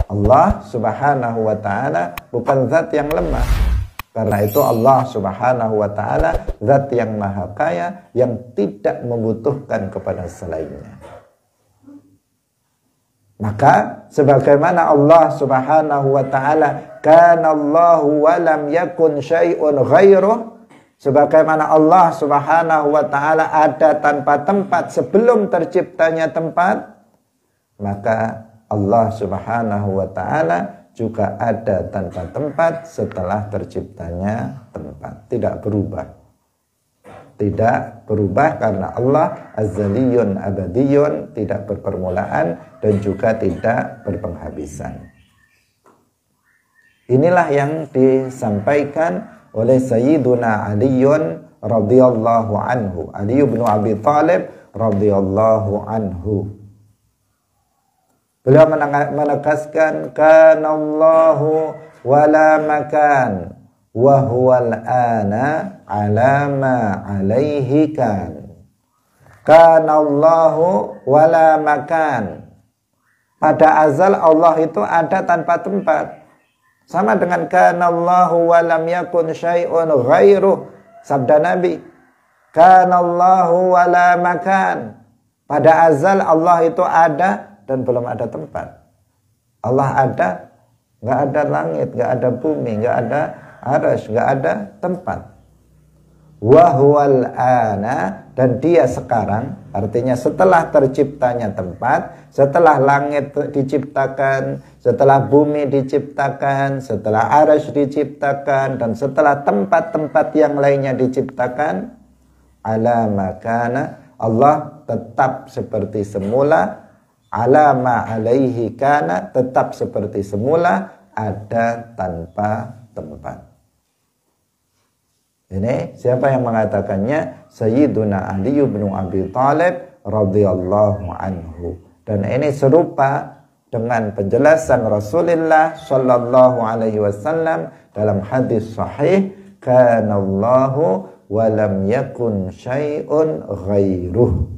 Allah subhanahu wa ta'ala bukan zat yang lemah. Karena itu Allah subhanahu wa ta'ala zat yang maha kaya, yang tidak membutuhkan kepada selainnya. Maka sebagaimana Allah subhanahu wa ta'ala kana Allahu wa lam yakun syai'un ghairuh, sebagaimana Allah subhanahu wa ta'ala ada tanpa tempat sebelum terciptanya tempat, maka Allah subhanahu wa ta'ala juga ada tanpa tempat setelah terciptanya tempat. Tidak berubah. Tidak berubah karena Allah azaliyun abadiyun, tidak berpermulaan dan juga tidak berpenghabisan. Inilah yang disampaikan oleh Sayyiduna Aliun radhiyallahu anhu, Ali bin Abi Thalib radhiyallahu anhu. Beliau menegaskan kanallahu wala makan wa huwal ana ala ma alaihi kan. Kanallahu wala makan. Pada azal Allah itu ada tanpa tempat. Sama dengan kanallahu wa lam yakun syai'un ghairuh. Sabda Nabi, kanallahu wa la makan. Pada azal Allah itu ada dan belum ada tempat. Allah ada, nggak ada langit, nggak ada bumi, nggak ada arsy, nggak ada tempat. Wa huwal ana, dan dia sekarang, artinya setelah terciptanya tempat, setelah langit diciptakan, setelah bumi diciptakan, setelah arsy diciptakan, dan setelah tempat-tempat yang lainnya diciptakan, ala makana, Allah tetap seperti semula, ala ma alaihi kana, tetap seperti semula, ada tanpa tempat. Ini siapa yang mengatakannya? Sayyiduna Ali bin Abi Thalib radhiyallahu anhu. Dan ini serupa dengan penjelasan Rasulullah sallallahu alaihi wasallam dalam hadis sahih, kanallahu wa lam yakun syai'un ghairuh.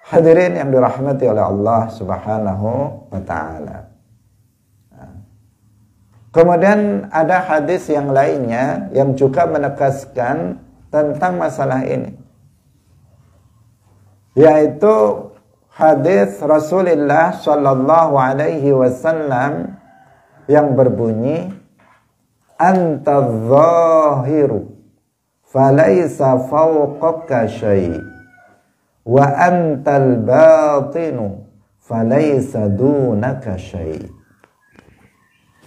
Hadirin yang dirahmati oleh Allah subhanahu wa ta'ala. Kemudian ada hadis yang lainnya yang juga menegaskan tentang masalah ini, yaitu hadis Rasulullah sallallahu alaihi wasallam yang berbunyi, anta adh-dhahiru falaysa fawqaka syai' wa antal batinu falaysa dunaka syai'.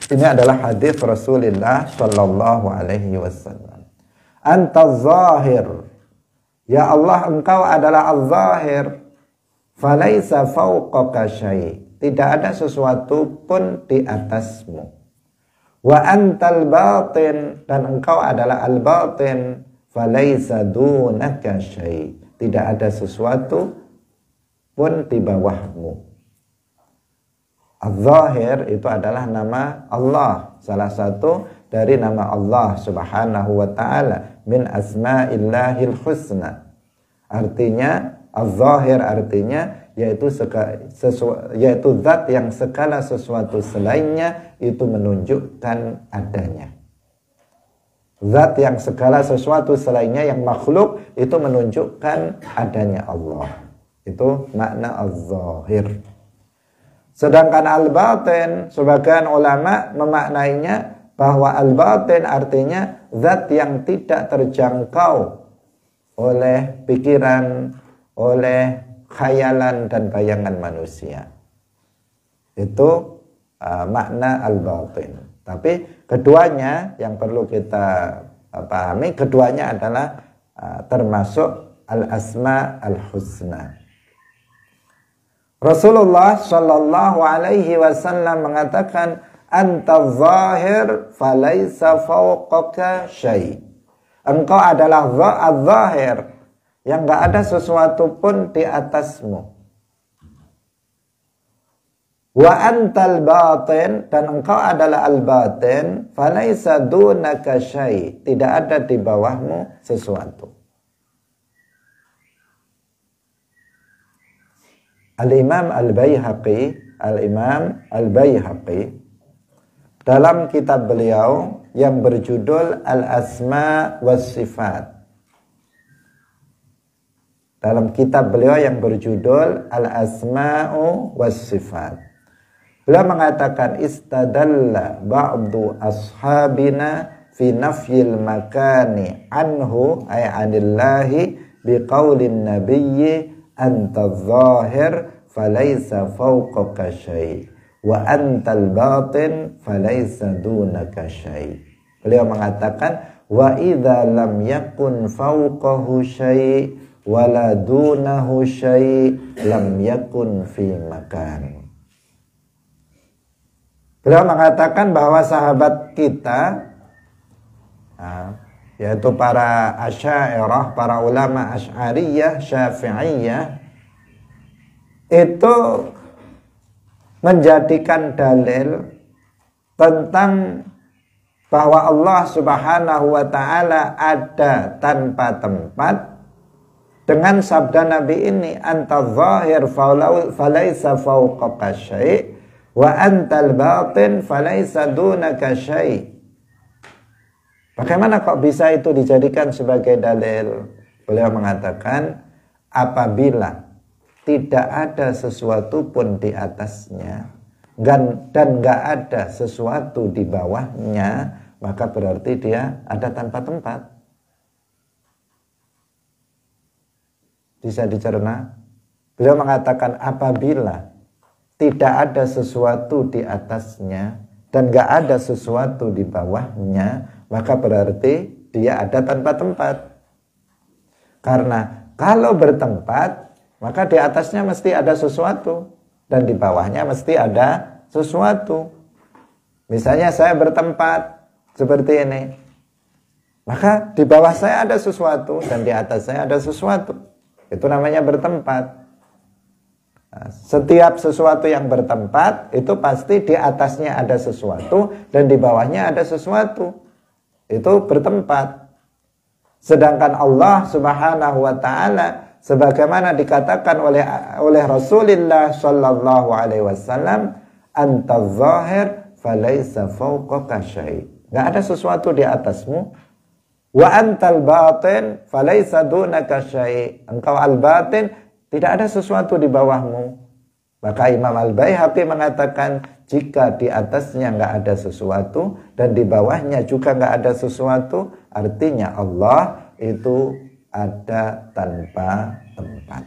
Ini adalah hadis Rasulullah sallallahu alaihi wasallam. Anta zahir, ya Allah, engkau adalah az-zahir, falaysa fawqaka syai', tidak ada sesuatu pun di atasmu. Wa antal batin, dan engkau adalah al-batin, falaysa dunaka syai', tidak ada sesuatu pun di bawahmu. Az-Zahir itu adalah nama Allah, salah satu dari nama Allah subhanahu wa ta'ala, min asma'illahil husna. Artinya Az-Zahir artinya yaitu zat yang segala sesuatu selainnya itu menunjukkan adanya. Zat yang segala sesuatu selainnya yang makhluk itu menunjukkan adanya Allah. Itu makna Az-Zahir. Sedangkan al-batin, sebagian ulama memaknainya bahwa al-batin artinya zat yang tidak terjangkau oleh pikiran, oleh khayalan dan bayangan manusia. Itu makna al-batin. Tapi keduanya yang perlu kita pahami, keduanya adalah termasuk al-asma al-husna. Rasulullah sallallahu alaihi wasallam mengatakan, anta zahir falaysa fawqaka syai'. Engkau adalah az-zahir, yang enggak ada sesuatu pun di atasmu. Wa antal batin, dan engkau adalah al-batin, falaysa dunaka syai', tidak ada di bawahmu sesuatu. Al-Imam Al-Baihaqi Al-Imam Al-Baihaqi dalam kitab beliau yang berjudul Al-Asma was Sifat. Dalam kitab beliau yang berjudul Al-Asma'u was Sifat, beliau mengatakan istadalla ba'du ashabina fi nafyil makani anhu ay anillahi biqaulin nabiyyi anta zahir falaysa fawqaka syai' wa antal batin falaysa dunaka syai'. Beliau mengatakan wa idza lam yakun fawqahu syai' wala dunahu syai' lam yakun fi makan. Beliau mengatakan bahwa sahabat kita, yaitu para Asy'ariyah, para ulama Asy'ariyah, Syafi'iyah, itu menjadikan dalil tentang bahwa Allah Subhanahu wa ta'ala ada tanpa tempat dengan sabda Nabi ini, anta zahir falaysa fawqaka syai' wa antal batin falaysa dunaka syai'. Bagaimana kok bisa itu dijadikan sebagai dalil? Beliau mengatakan apabila tidak ada sesuatu pun di atasnya dan nggak ada sesuatu di bawahnya, maka berarti dia ada tanpa tempat. Bisa dicerna? Beliau mengatakan apabila tidak ada sesuatu di atasnya dan gak ada sesuatu di bawahnya, maka berarti dia ada tanpa tempat. Karena kalau bertempat, maka di atasnya mesti ada sesuatu dan di bawahnya mesti ada sesuatu. Misalnya saya bertempat seperti ini, maka di bawah saya ada sesuatu dan di atas saya ada sesuatu. Itu namanya bertempat. Nah, setiap sesuatu yang bertempat itu pasti di atasnya ada sesuatu dan di bawahnya ada sesuatu. Itu bertempat. Sedangkan Allah Subhanahu wa ta'ala sebagaimana dikatakan oleh Rasulullah sallallahu alaihi wasallam, anta zahir falaysa fawqaka syai'. Enggak ada sesuatu di atasmu. Wa antal batin falaysa dunaka syai'. Engkau al-batin, tidak ada sesuatu di bawahmu. Maka Imam Al-Baihaqi mengatakan jika di atasnya enggak ada sesuatu dan di bawahnya juga enggak ada sesuatu, artinya Allah itu ada tanpa tempat.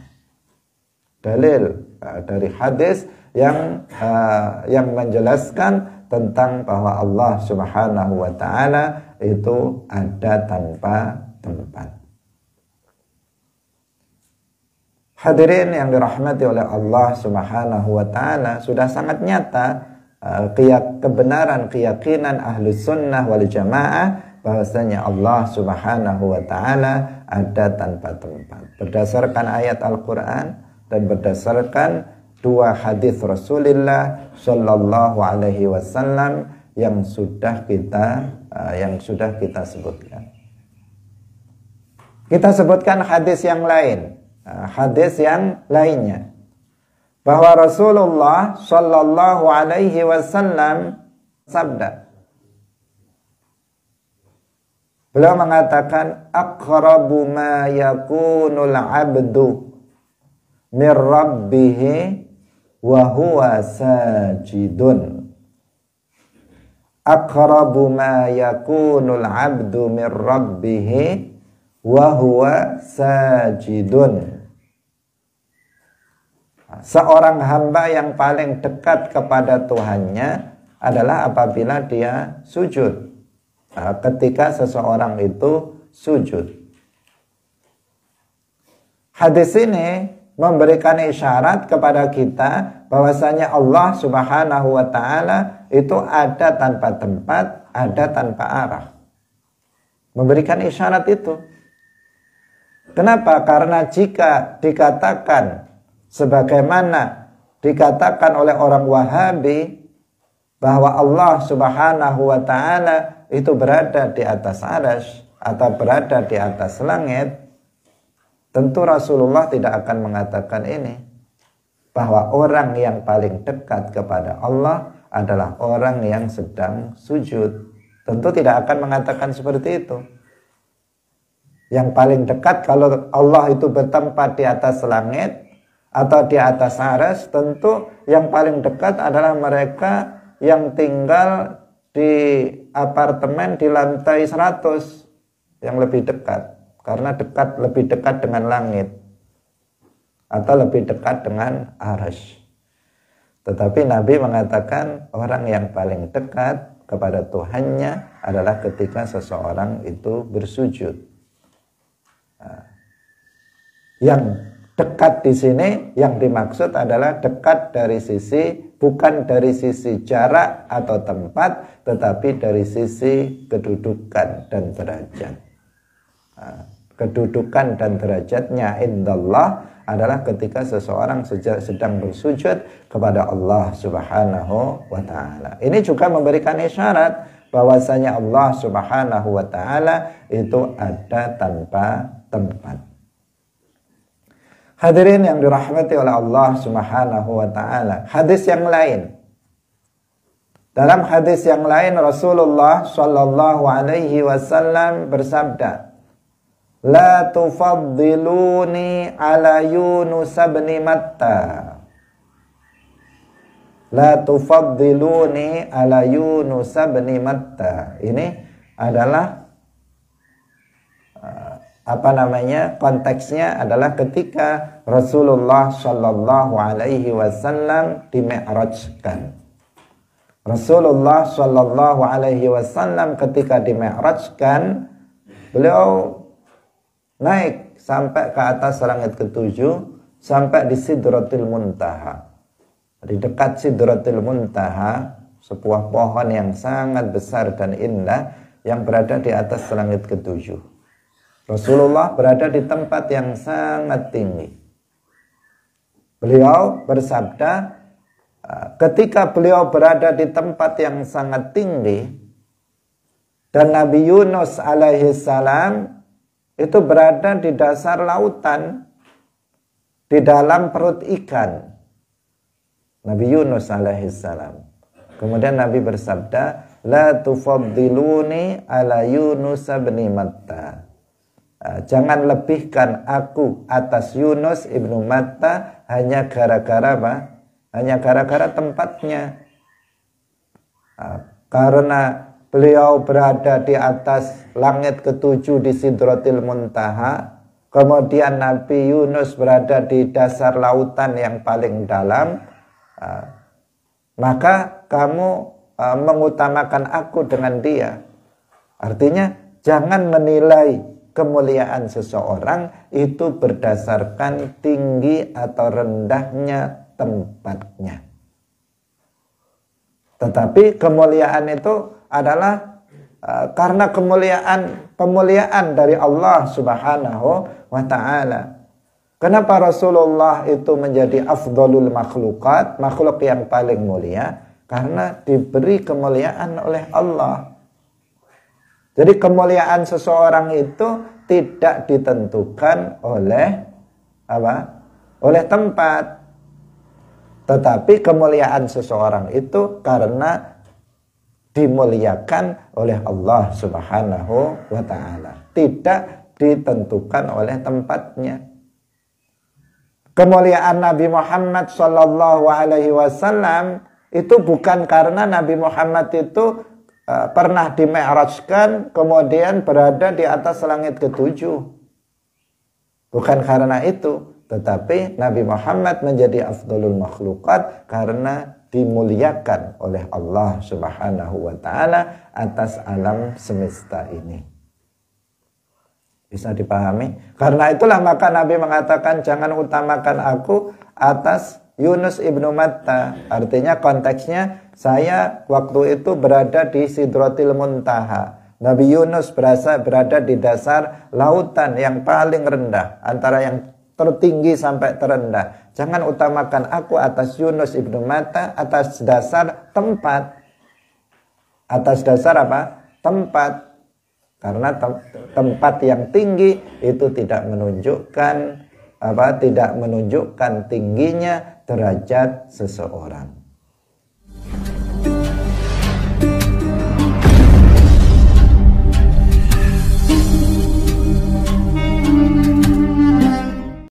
Dalil dari hadis yang menjelaskan tentang bahwa Allah Subhanahu wa ta'ala itu ada tanpa tempat. Hadirin yang dirahmati oleh Allah Subhanahu wa ta'ala, sudah sangat nyata kebenaran keyakinan Ahlus Sunnah wal Jamaah bahwasanya Allah Subhanahu wa ta'ala ada tanpa tempat berdasarkan ayat Al-Qur'an dan berdasarkan dua hadis Rasulullah sallallahu alaihi wasallam yang sudah kita sebutkan. Kita sebutkan hadis yang lain, hadis yang lainnya, bahwa Rasulullah sallallahu alaihi wasallam sabda, beliau mengatakan aqrabu ma yakunul abdu mir rabbihi wa huwa sajidun. Aqrabu ma yakunul abdu min rabbih wa huwa sajidun. Seorang hamba yang paling dekat kepada Tuhannya adalah apabila dia sujud. Ketika seseorang itu sujud. Hadis ini memberikan isyarat kepada kita bahwasanya Allah Subhanahu wa ta'ala itu ada tanpa tempat, ada tanpa arah. Memberikan isyarat itu. Kenapa? Karena jika dikatakan sebagaimana dikatakan oleh orang Wahabi bahwa Allah Subhanahu wa ta'ala itu berada di atas arsy atau berada di atas langit, tentu Rasulullah tidak akan mengatakan ini. bahwa orang yang paling dekat kepada Allah adalah orang yang sedang sujud. Tentu tidak akan mengatakan seperti itu. Yang paling dekat kalau Allah itu bertempat di atas langit atau di atas arsy, tentu yang paling dekat adalah mereka yang tinggal di apartemen di lantai 100 yang lebih dekat, karena lebih dekat dengan langit atau lebih dekat dengan arsy. Tetapi Nabi mengatakan orang yang paling dekat kepada Tuhannya adalah ketika seseorang itu bersujud. Yang dekat di sini yang dimaksud adalah dekat dari sisi, bukan dari sisi jarak atau tempat, tetapi dari sisi kedudukan dan derajat. Kedudukan dan derajatnya indallah adalah ketika seseorang sedang bersujud kepada Allah Subhanahu wa ta'ala. Ini juga memberikan isyarat bahwasanya Allah Subhanahu wa ta'ala itu ada tanpa tempat. Hadirin yang dirahmati oleh Allah Subhanahu wa ta'ala. Hadis yang lain. Dalam hadis yang lain Rasulullah sallallahu alaihi wasallam bersabda, "La tufaddiluni ala Yunus bin Matta." La tufaddiluni ala Yunus bin Matta. Ini adalah konteksnya adalah ketika Rasulullah Shallallahu Alaihi Wasallam dimi'rajkan. Rasulullah Shallallahu Alaihi Wasallam ketika dimi'rajkan, beliau naik sampai ke atas langit ketujuh, sampai di Sidratil Muntaha. Di dekat Sidratil Muntaha, sebuah pohon yang sangat besar dan indah yang berada di atas langit ketujuh. Rasulullah berada di tempat yang sangat tinggi. Beliau bersabda, ketika beliau berada di tempat yang sangat tinggi dan Nabi Yunus alaihissalam itu berada di dasar lautan, di dalam perut ikan. Nabi Yunus alaihissalam. Kemudian Nabi bersabda, "La tufaddiluni ala Yunus bin Matta." Jangan lebihkan aku atas Yunus ibnu Matta hanya gara-gara apa? Hanya gara-gara tempatnya. Karena beliau berada di atas langit ketujuh di Sidratil Muntaha, kemudian Nabi Yunus berada di dasar lautan yang paling dalam, maka kamu mengutamakan aku dengan dia. Artinya jangan menilai kemuliaan seseorang itu berdasarkan tinggi atau rendahnya tempatnya. Tetapi kemuliaan itu adalah karena pemuliaan dari Allah Subhanahu wa ta'ala. Kenapa Rasulullah itu menjadi afdalul makhlukat, makhluk yang paling mulia? Karena diberi kemuliaan oleh Allah. Jadi kemuliaan seseorang itu tidak ditentukan oleh apa? Oleh tempat. Tetapi kemuliaan seseorang itu karena dimuliakan oleh Allah Subhanahu wa ta'ala. Tidak ditentukan oleh tempatnya. Kemuliaan Nabi Muhammad sallallahu alaihi wasallam itu bukan karena Nabi Muhammad itu pernah dimi'rajkan kemudian berada di atas langit ketujuh. Bukan karena itu, tetapi Nabi Muhammad menjadi afdalul makhlukat karena dimuliakan oleh Allah Subhanahu wa ta'ala atas alam semesta ini. Bisa dipahami? Karena itulah maka Nabi mengatakan jangan utamakan aku atas Yunus ibnu Matta. Artinya konteksnya saya waktu itu berada di Sidratil Muntaha. Nabi Yunus berada di dasar lautan yang paling rendah, antara yang tertinggi sampai terendah. Jangan utamakan aku atas Yunus ibnu Matta atas dasar tempat. Atas dasar apa? Tempat. Karena tempat yang tinggi itu tidak menunjukkan tingginya derajat seseorang.